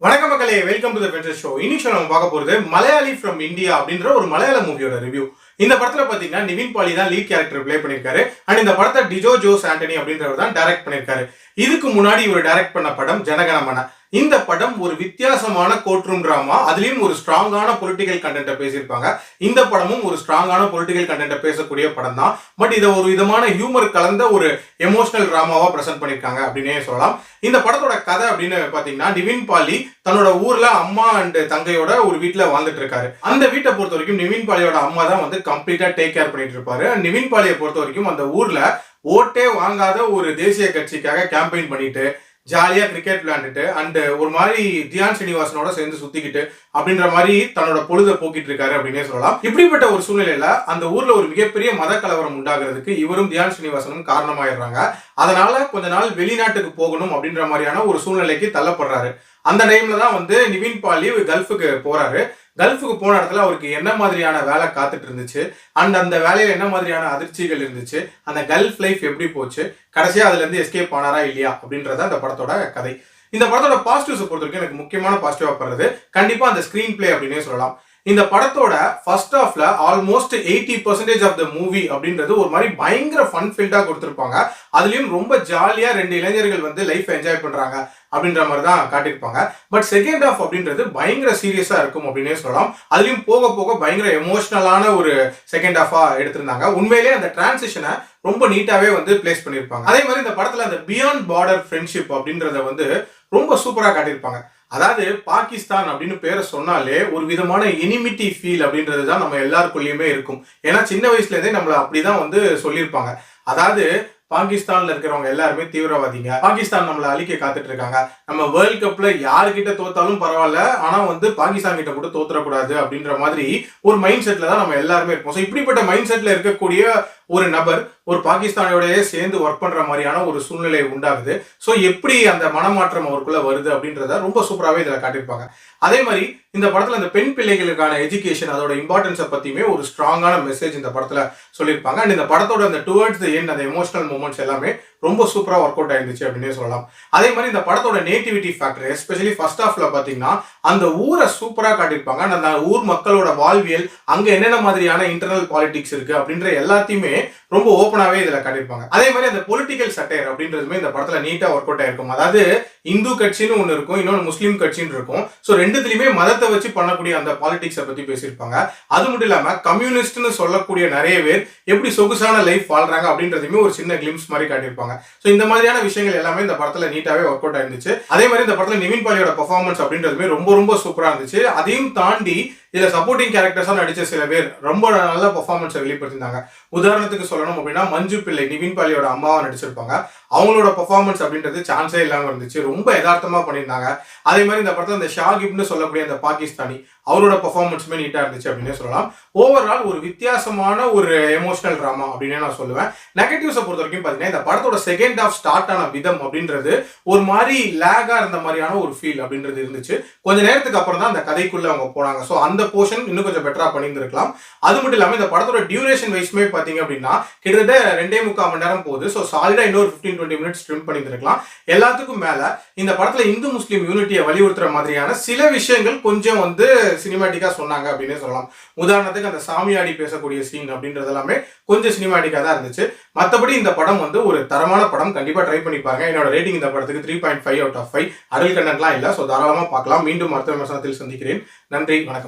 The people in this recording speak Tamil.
வணக்கம் மக்களே, welcome to the venture show. இன்னைக்கு நம்ம பார்க்க போறது மலையாளி ஃப்ரம் இந்தியா அப்படின்ற ஒரு மலையாள மூவியோட ரிவ்யூ. இந்த படத்துல பாத்தீங்கன்னா நிவின் பாலி தான் லீட் கேரக்டர் பிளே பண்ணிருக்காரு. அண்ட் இந்த படத்தை டிஜோ ஜோஸ் ஆண்டனி அப்படின்றவர் தான் டைரக்ட் பண்ணிருக்காரு. இதுக்கு முன்னாடி இவர் டைரக்ட் பண்ண படம் ஜனகணமன. இந்த படம் ஒரு வித்தியாசமான கோர்ட் ரூம் டிராமா, அதுலயும் ஒரு ஸ்ட்ராங்கான பொலிட்டிக்கல் கண்டென்ட்டை பேசியிருப்பாங்க. இந்த படமும் ஒரு ஸ்ட்ராங்கான பொலிட்டிக்கல் கண்டென்ட்டை பேசக்கூடிய படம் தான். பட் இதை ஒரு விதமான ஹியூமர் கலந்த ஒரு எமோஷனல் டிராமாவா பிரசன்ட் பண்ணிருக்காங்க அப்படின்னே சொல்லலாம். இந்த படத்தோட கதை அப்படின்னு பாத்தீங்கன்னா, நிவின் பாலி தன்னோட ஊர்ல அம்மா அண்ட் தங்கையோட ஒரு வீட்டுல வாழ்ந்துட்டு இருக்காரு. அந்த வீட்டை பொறுத்த வரைக்கும் நிவின் பாலியோட அம்மா தான் வந்து கம்ப்ளீட்டா டேக் கேர் பண்ணிட்டு இருப்பாரு. நிவின் பாலியை பொறுத்த வரைக்கும் அந்த ஊர்ல ஓட்டே வாங்காத ஒரு தேசிய கட்சிக்காக கேம்பெயின் பண்ணிட்டு ஜாலியா கிரிக்கெட் விளையாண்டுட்டு அண்ட் ஒரு மாதிரி தியான் ஸ்ரீனிவாசனோட சேர்ந்து சுத்திக்கிட்டு அப்படின்ற மாதிரி தன்னோட பொழுதை போக்கிட்டு இருக்காரு அப்படின்னே சொல்லலாம். இப்படிப்பட்ட ஒரு சூழ்நிலையில அந்த ஊர்ல ஒரு மிகப்பெரிய மத கலவரம் உண்டாகிறதுக்கு இவரும் தியான் ஸ்ரீனிவாசனும் காரணமாயிடுறாங்க. அதனால கொஞ்ச நாள் வெளிநாட்டுக்கு போகணும் அப்படின்ற மாதிரியான ஒரு சூழ்நிலைக்கு தள்ளப்படுறாரு. அந்த டைம்ல தான் வந்து நிவின் பாலி கல்ஃபுக்கு போறாரு. கல்ஃபுக்கு போன இடத்துல அவருக்கு என்ன மாதிரியான வேலை காத்துட்டு இருந்துச்சு அண்ட் அந்த வேலையில என்ன மாதிரியான அதிர்ச்சிகள் இருந்துச்சு, அந்த கல்ஃப் லைஃப் எப்படி போச்சு, கடைசியா அதுல இருந்து எஸ்கேப் ஆனாரா இல்லையா அப்படின்றத அந்த படத்தோட கதை. இந்த படத்தோட பாசிட்டிவ்ஸ் பொறுத்த வரைக்கும் எனக்கு முக்கியமான பாசிட்டிவா படுறது கண்டிப்பா அந்த ஸ்கிரீன் பிளே அப்படின்னே சொல்லலாம். இந்த படத்தோட ஃபர்ஸ்ட் ஹாஃப்ல ஆல்மோஸ்ட் 80% ஆஃப் த மூவி அப்படின்றது ஒரு மாதிரி பயங்கர ஃபன் ஃபீல்டா கொடுத்திருப்பாங்க. அதுலயும் ரொம்ப ஜாலியா ரெண்டு இளைஞர்கள் வந்து லைஃப் என்ஜாய் பண்றாங்க அப்படின்ற மாதிரி தான் காட்டியிருப்பாங்க. பட் செகண்ட் ஹாஃப் அப்படின்றது பயங்கர சீரியஸா இருக்கும் அப்படின்னே சொல்லலாம். அதுலயும் போக போக பயங்கர எமோஷனலான ஒரு செகண்ட் ஹாஃபா எடுத்திருந்தாங்க. உண்மையிலேயே அந்த டிரான்சிஷனை ரொம்ப நீட்டாவே வந்து பிளேஸ் பண்ணியிருப்பாங்க. அதே மாதிரி இந்த படத்துல அந்த பியாண்ட் பார்டர் ஃப்ரெண்ட்ஷிப் அப்படின்றத வந்து ரொம்ப சூப்பரா காட்டியிருப்பாங்க. அதாவது பாகிஸ்தான் அப்படின்னு பேரை சொன்னாலே ஒரு விதமான எனிமிட்டி ஃபீல் அப்படின்றது தான் நம்ம எல்லாருக்குள்ளயுமே இருக்கும். ஏன்னா சின்ன வயசுல இருந்தே நம்மள அப்படிதான் வந்து சொல்லியிருப்பாங்க. அதாவது பாகிஸ்தான்ல இருக்கிறவங்க எல்லாருமே தீவிரவாதிங்க, பாகிஸ்தான் நம்மளை அழிக்க காத்துட்டு இருக்காங்க, நம்ம வேர்ல்ட் கப்ல யாருக்கிட்ட தோத்தாலும் பரவாயில்ல, ஆனா வந்து பாகிஸ்தான் கிட்ட கூட தோத்துறக்கூடாது அப்படின்ற மாதிரி ஒரு மைண்ட் செட்ல தான் நம்ம எல்லாருமே இருப்போம். ஸோ இப்படிப்பட்ட மைண்ட் செட்ல இருக்கக்கூடிய ஒரு நபர் ஒரு பாகிஸ்தானோடய சேர்ந்து ஒர்க் பண்ற மாதிரியான ஒரு சூழ்நிலை உண்டாகுது. ஸோ எப்படி அந்த மனமாற்றம் அவருக்குள்ள வருது அப்படின்றத ரொம்ப சூப்பராகவே இதில் காட்டியிருப்பாங்க. அதே மாதிரி இந்த படத்துல அந்த பெண் பிள்ளைகளுக்கான எஜுகேஷன் அதோட இம்பார்ட்டன்ஸை பத்தியுமே ஒரு ஸ்ட்ராங்கான மெசேஜ் இந்த படத்துல சொல்லியிருப்பாங்க. அண்ட் இந்த படத்தோட அந்த டுவர்ட்ஸ் தி எண்ட் அந்த எமோஷனல் மூமெண்ட்ஸ் எல்லாமே ரொம்ப சூப்பரா ஒர்க் அவுட் ஆயிருந்துச்சு அப்படின்னே சொல்லலாம். அதே மாதிரி இந்த படத்தோட நேட்டிவிட்டி ஃபேக்டர் எஸ்பெஷலி ஃபர்ஸ்ட் ஹாஃப்ல பாத்தீங்கன்னா அந்த ஊரை சூப்பரா காட்டியிருப்பாங்க. அந்த ஊர் மக்களோட வாழ்வியல், அங்க என்னென்ன மாதிரியான இன்டர்னல் பாலிடிக்ஸ் இருக்கு அப்படின்ற எல்லாத்தையுமே ரொம்ப ஓப்பனாவே இதுல காட்டியிருப்பாங்க. அதே மாதிரி அந்த பொலிட்டிக்கல் சட்டையர் அப்படின்றதுமே இந்த படத்துல நீட்டா ஒர்க் அவுட் ஆயிருக்கும். அதாவது இந்து கட்சின்னு ஒண்ணு இருக்கும், இன்னொன்று முஸ்லீம் கட்சின்னு இருக்கும். ஸோ ரெண்டுத்திலுமே மதத்தை வச்சு பண்ணக்கூடிய அந்த பாலிடிக்ஸை பத்தி பேசியிருப்பாங்க. அது மட்டும் இல்லாம கம்யூனிஸ்ட்னு சொல்லக்கூடிய நிறைய பேர் எப்படி சொகுசான லைஃப் வாழ்றாங்க அப்படின்றதுமே ஒரு சின்ன கிளிம்ஸ் மாதிரி காட்டியிருப்பாங்க. ஸோ இந்த மாதிரியான விஷயங்கள் எல்லாமே இந்த படத்துல நீட்டாவே ஒர்க் அவுட் ஆயிருந்துச்சு. அதே மாதிரி இந்த படத்துல நிவின் பாலியோட பெர்ஃபார்மன்ஸ் அப்படின்றதுமே ரொம்ப ரொம்ப சூப்பரா இருந்துச்சு. அதையும் தாண்டி இதுல சப்போர்ட்டிங் கேரக்டர்ஸா நடிச்ச சில பேர் ரொம்ப நல்ல பெர்ஃபார்மன்ஸை வெளிப்படுத்திருந்தாங்க. உதாரணத்துக்கு சொல்லணும் அப்படின்னா மஞ்சு பிள்ளை நிவின் பாலியோட அம்மாவா நடிச்சிருப்பாங்க. அவங்களோட பெர்ஃபார்மன்ஸ் அப்படின்றது சான்ஸே இல்லாம இருந்துச்சு. ரொம்ப யதார்த்தமா பண்ணியிருந்தாங்க. அதே மாதிரி இந்த படத்துல இந்த ஷாகிப்னு சொல்லக்கூடிய அந்த பாகிஸ்தானி அவரோட பெர்ஃபார்மன்ஸுமே நீட்டா இருந்துச்சு அப்படின்னே சொல்லலாம். ஓவரால் ஒரு வித்தியாசமான ஒரு எமோஷனல் டிராமா அப்படின்னு நான் சொல்லுவேன். நெகட்டிவ்ஸை பொறுத்த வரைக்கும் பாத்தீங்கன்னா இந்த படத்தோட செகண்ட் ஹாஃப் ஸ்டார்ட் ஆன விதம் அப்படின்றது ஒரு மாதிரி லேகா இருந்த மாதிரியான ஒரு ஃபீல் அப்படின்றது இருந்துச்சு. கொஞ்ச நேரத்துக்கு அப்புறம் தான் அந்த கதைக்குள்ள அவங்க போனாங்க. ஸோ அந்த போர்ஷன் இன்னும் கொஞ்சம் பெட்டரா பண்ணியிருந்திருக்கலாம். அது மட்டும் இல்லாம இந்த படத்தோட டியூரேஷன் வைஸ்மே பாத்தீங்க அப்படின்னா கிட்டத்தட்ட 2.25 மணி நேரம் போகுது. ஸோ சாலிடா இன்னொரு 15-20 மினிட்ஸ் ட்ரிம் பண்ணியிருந்திருக்கலாம். எல்லாத்துக்கும் மேல இந்த படத்துல இந்து முஸ்லீம் யூனிட்டியை வலியுறுத்துற மாதிரியான சில விஷயங்கள் கொஞ்சம் வந்து சினிமாட்டிக்கா சொன்னாங்க அப்படின்னே சொல்லலாம். உதாரணத்துக்கு அந்த சாமியாடி பேசக்கூடிய சீன் அப்படின்றது எல்லாமே கொஞ்சம் சினிமாட்டிக்கா தான் இருந்துச்சு. மற்றபடி இந்த படம் வந்து ஒரு தரமான படம், கண்டிப்பா ட்ரை பண்ணி பாருங்க. என்னோட ரேட்டிங் இந்த படத்துக்கு 3.5 out of 5. அடல் கண்டென்ட்லாம் இல்லை. ஸோ தாராளமா பார்க்கலாம். மீண்டும் அடுத்த விமர்சனத்தில் சந்திக்கிறேன். நன்றி, வணக்கம்.